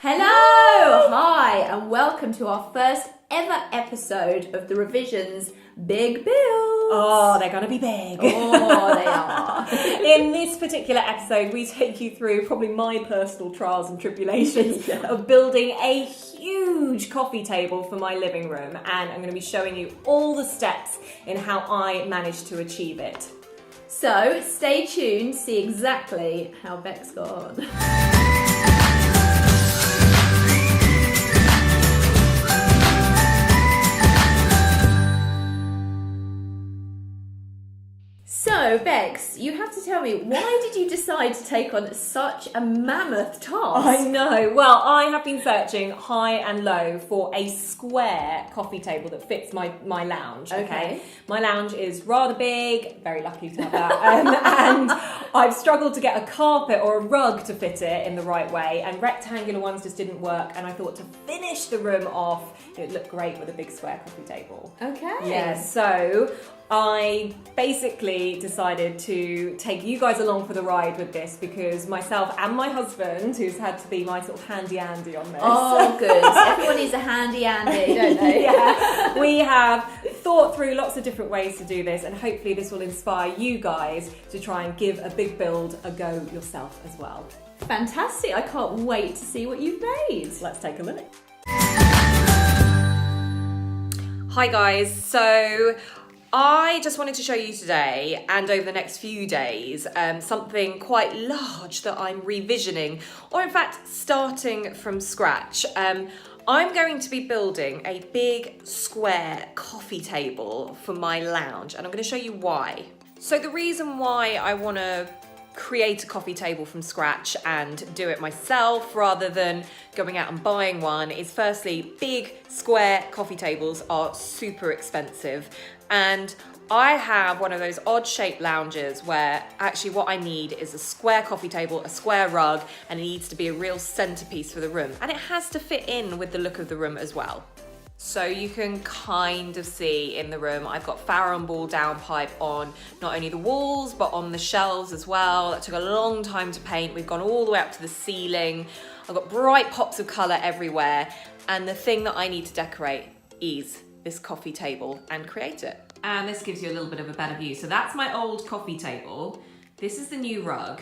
Hello! Hi, and welcome to our first ever episode of the Revision's Big Bills. Oh, they're going to be big. Oh, they are. In this particular episode, we take you through probably my personal trials and tribulations of building a huge coffee table for my living room. And I'm going to be showing you all the steps in how I managed to achieve it. So, stay tuned to see exactly how Beck's got on. So, Bex, you have to tell me, why did you decide to take on such a mammoth task? I know. Well, I have been searching high and low for a square coffee table that fits my lounge. Okay. My lounge is rather big, very lucky to have that. And I've struggled to get a carpet or a rug to fit it in the right way, and rectangular ones just didn't work. And I thought to finish the room off, it would look great with a big square coffee table. Okay. Yeah, so I basically decided to take you guys along for the ride with this because myself and my husband, who's had to be my sort of handy Andy on this. Oh, good. Everyone needs a handy Andy, don't they? Yeah, we have thought through lots of different ways to do this, and hopefully this will inspire you guys to try and give a big build a go yourself as well. Fantastic. I can't wait to see what you've made. Let's take a look. Hi guys, so I just wanted to show you today and over the next few days something quite large that I'm revisioning, or in fact starting from scratch. I'm going to be building a big square coffee table for my lounge, and I'm going to show you why. So the reason why I want to create a coffee table from scratch and do it myself rather than going out and buying one is, firstly, big square coffee tables are super expensive, and I have one of those odd shaped lounges where actually what I need is a square coffee table, a square rug, and it needs to be a real centerpiece for the room, and it has to fit in with the look of the room as well. So you can kind of see in the room, I've got Farrow & Ball downpipe on not only the walls, but on the shelves as well. That took a long time to paint. We've gone all the way up to the ceiling. I've got bright pops of colour everywhere. And the thing that I need to decorate is this coffee table and create it. And this gives you a little bit of a better view. So that's my old coffee table. This is the new rug.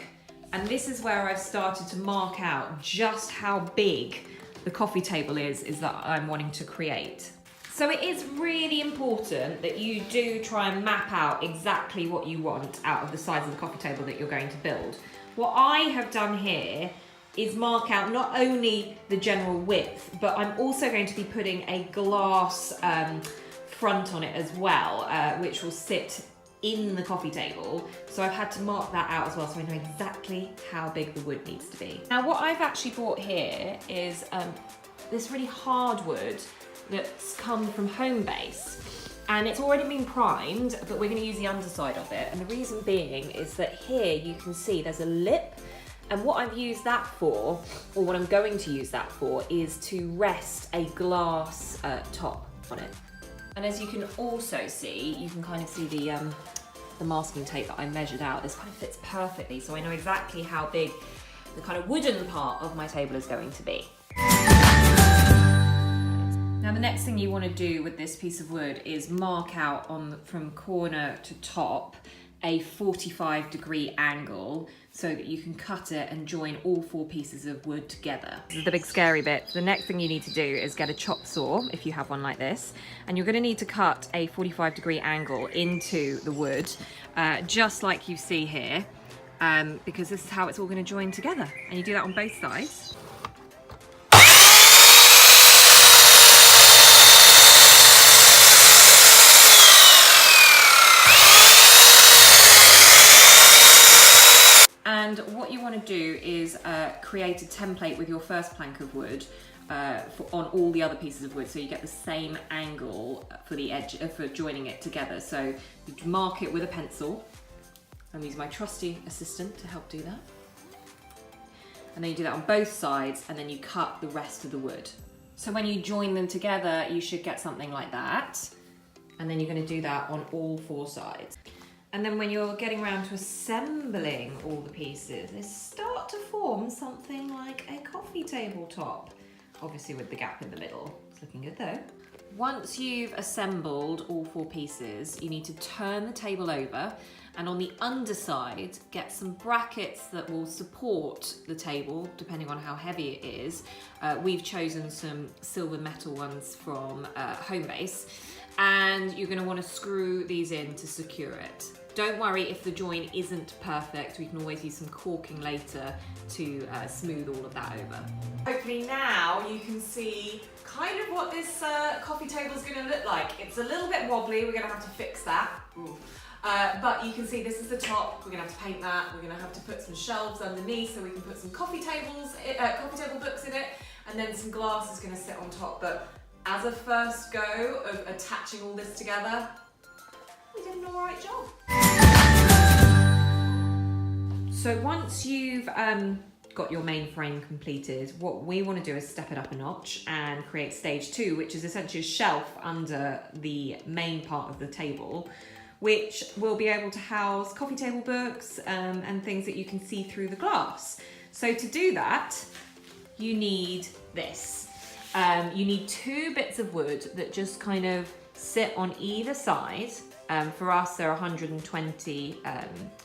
And this is where I've started to mark out just how big the coffee table is that I'm wanting to create. So it is really important that you do try and map out exactly what you want out of the size of the coffee table that you're going to build. What I have done here is mark out not only the general width, but I'm also going to be putting a glass front on it as well, which will sit in the coffee table. So I've had to mark that out as well, so I know exactly how big the wood needs to be. Now what I've actually bought here is this really hard wood that's come from Homebase, and it's already been primed, but we're going to use the underside of it. And the reason being is that here you can see there's a lip, and what I've used that for, or what I'm going to use that for, is to rest a glass top on it. And as you can also see, you can kind of see the masking tape that I measured out. This kind of fits perfectly, so I know exactly how big the kind of wooden part of my table is going to be. Now the next thing you want to do with this piece of wood is mark out from corner to top a 45-degree angle so that you can cut it and join all four pieces of wood together. This is the big scary bit. The next thing you need to do is get a chop saw, if you have one like this, and you're going to need to cut a 45-degree angle into the wood, just like you see here, because this is how it's all going to join together. And you do that on both sides. And what you want to do is create a template with your first plank of wood on all the other pieces of wood, so you get the same angle for the edge for joining it together. So you mark it with a pencil. I'm using my trusty assistant to help do that. And then you do that on both sides, and then you cut the rest of the wood. So when you join them together, you should get something like that. And then you're going to do that on all four sides. And then when you're getting around to assembling all the pieces, they start to form something like a coffee table top. Obviously with the gap in the middle. It's looking good though. Once you've assembled all 4 pieces, you need to turn the table over and on the underside, get some brackets that will support the table, depending on how heavy it is. We've chosen some silver metal ones from Homebase, and you're gonna wanna screw these in to secure it. Don't worry if the join isn't perfect, we can always use some caulking later to smooth all of that over. Hopefully now you can see kind of what this coffee table is going to look like. It's a little bit wobbly, we're going to have to fix that. But you can see this is the top, we're going to have to paint that, we're going to have to put some shelves underneath so we can put some coffee table books in it, and then some glass is going to sit on top. But as a first go of attaching all this together, we did an alright job. So once you've got your main frame completed, what we want to do is step it up a notch and create stage 2, which is essentially a shelf under the main part of the table, which will be able to house coffee table books and things that you can see through the glass. So to do that, you need this. You need 2 bits of wood that just kind of sit on either side. For us, they're 120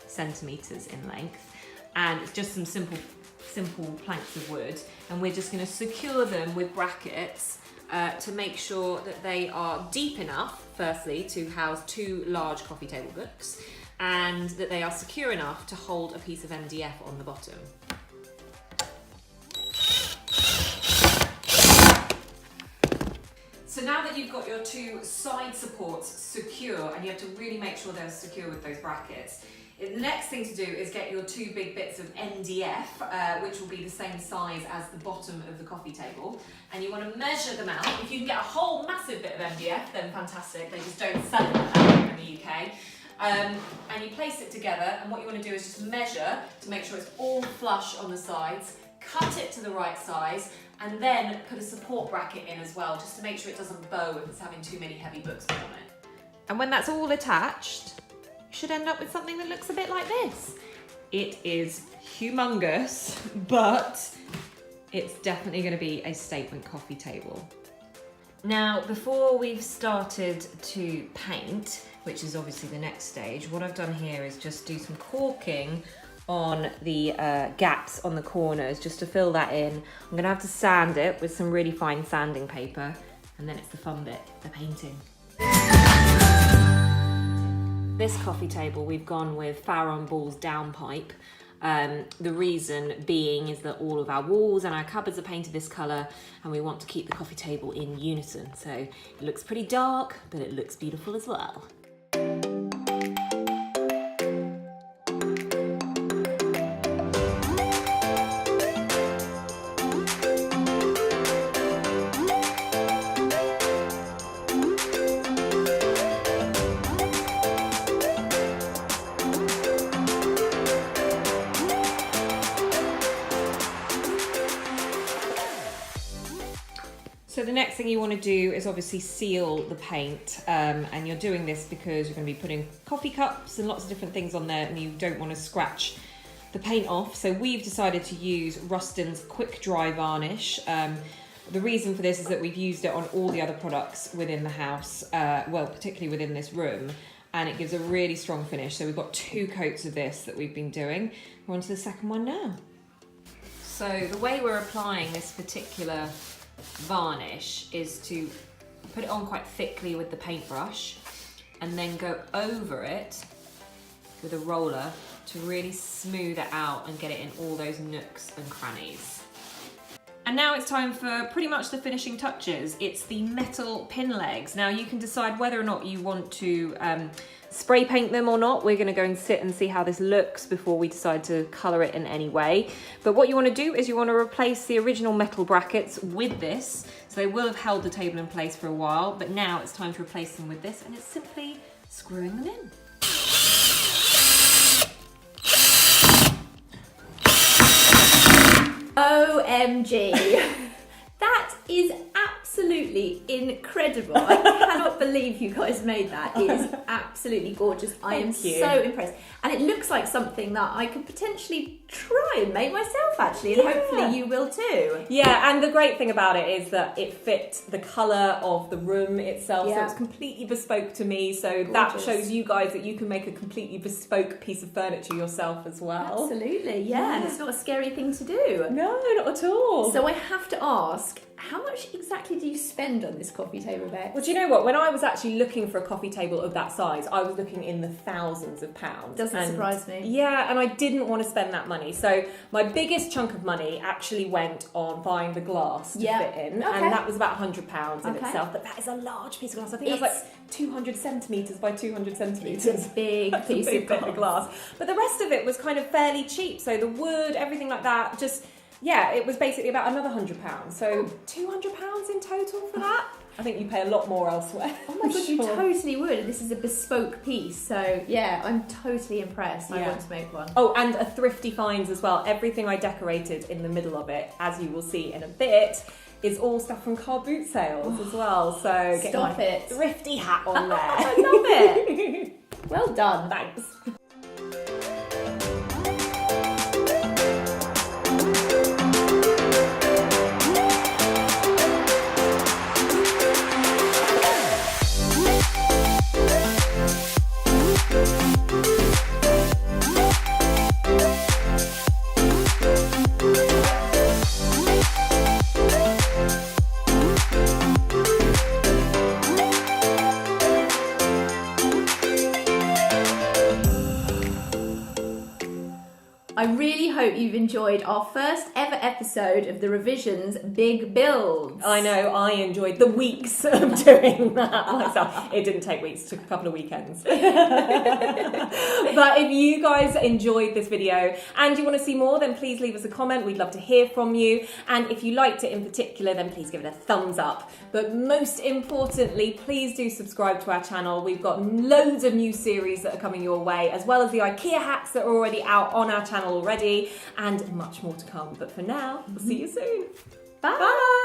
centimeters in length, and it's just some simple planks of wood, and we're just going to secure them with brackets to make sure that they are deep enough, firstly, to house 2 large coffee table books, and that they are secure enough to hold a piece of MDF on the bottom. So now that you've got your 2 side supports secure, and you have to really make sure they're secure with those brackets, the next thing to do is get your 2 big bits of MDF, which will be the same size as the bottom of the coffee table. And you want to measure them out. If you can get a whole massive bit of MDF, then fantastic. They just don't sell it like that in the UK. And you place it together, and what you want to do is just measure to make sure it's all flush on the sides, cut it to the right size, and then put a support bracket in as well, just to make sure it doesn't bow if it's having too many heavy books on it. And when that's all attached, you should end up with something that looks a bit like this. It is humongous, but it's definitely going to be a statement coffee table. Now, before we've started to paint, which is obviously the next stage, what I've done here is just do some caulking on the gaps on the corners just to fill that in. I'm going to have to sand it with some really fine sanding paper, and then it's the fun bit, the painting. This coffee table, we've gone with Farrow & Ball's downpipe. The reason being is that all of our walls and our cupboards are painted this colour, and we want to keep the coffee table in unison. So it looks pretty dark, but it looks beautiful as well. So the next thing you want to do is obviously seal the paint, and you're doing this because you're going to be putting coffee cups and lots of different things on there, and you don't want to scratch the paint off. So we've decided to use Ruston's Quick Dry Varnish. The reason for this is that we've used it on all the other products within the house, well, particularly within this room, and it gives a really strong finish. So we've got 2 coats of this that we've been doing. We're on to the second one now. So the way we're applying this particular varnish is to put it on quite thickly with the paintbrush and then go over it with a roller to really smooth it out and get it in all those nooks and crannies. And now it's time for pretty much the finishing touches. It's the metal pin legs. Now you can decide whether or not you want to spray paint them or not. We're going to go and sit and see how this looks before we decide to colour it in any way. But what you want to do is you want to replace the original metal brackets with this. So they will have held the table in place for a while, but now it's time to replace them with this, and it's simply screwing them in. OMG. That is absolutely absolutely incredible. I cannot believe you guys made that. It is absolutely gorgeous. I am Thank you. so impressed. And it looks like something that I could potentially try and make myself, actually, and hopefully you will too. Yeah, and the great thing about it is that it fit the colour of the room itself, so Yeah. it's completely bespoke to me. So that Gorgeous. shows you guys that you can make a completely bespoke piece of furniture yourself as well. Absolutely, yeah, and it's not a scary thing to do. No, not at all. So I have to ask, how much exactly do you spend on this coffee table, Bex? Well, do you know what? When I was actually looking for a coffee table of that size, I was looking in the thousands of pounds. Doesn't surprise me. Yeah, and I didn't want to spend that money. So my biggest chunk of money actually went on buying the glass to Yeah. fit in, Okay. and that was about £100 in Okay. itself. But that is a large piece of glass. I think it was It's- like 200 centimetres by 200 centimetres. It's a big That's a piece big of bit of glass. But the rest of it was kind of fairly cheap. So the wood, everything like that, just, yeah, it was basically about another £100. So £200 in total for that. I think you pay a lot more elsewhere. Oh my god, you Sure. totally would. This is a bespoke piece, so yeah, I'm totally impressed. I Yeah. want to make one. Oh, and a thrifty finds as well. Everything I decorated in the middle of it, as you will see in a bit, is all stuff from car boot sales as well. So get Stop my it. thrifty hat on there. I love it. Well done. Thanks. I really hope you've enjoyed our first ever episode of the Revisions Big Builds. I know, I enjoyed the weeks of doing that myself. It didn't take weeks, it took a couple of weekends. But if you guys enjoyed this video and you want to see more, then please leave us a comment. We'd love to hear from you. And if you liked it in particular, then please give it a thumbs up. But most importantly, please do subscribe to our channel. We've got loads of new series that are coming your way, as well as the IKEA hacks that are already out on our channel already, and much more to come. But for now, we'll see you soon. Bye. Bye.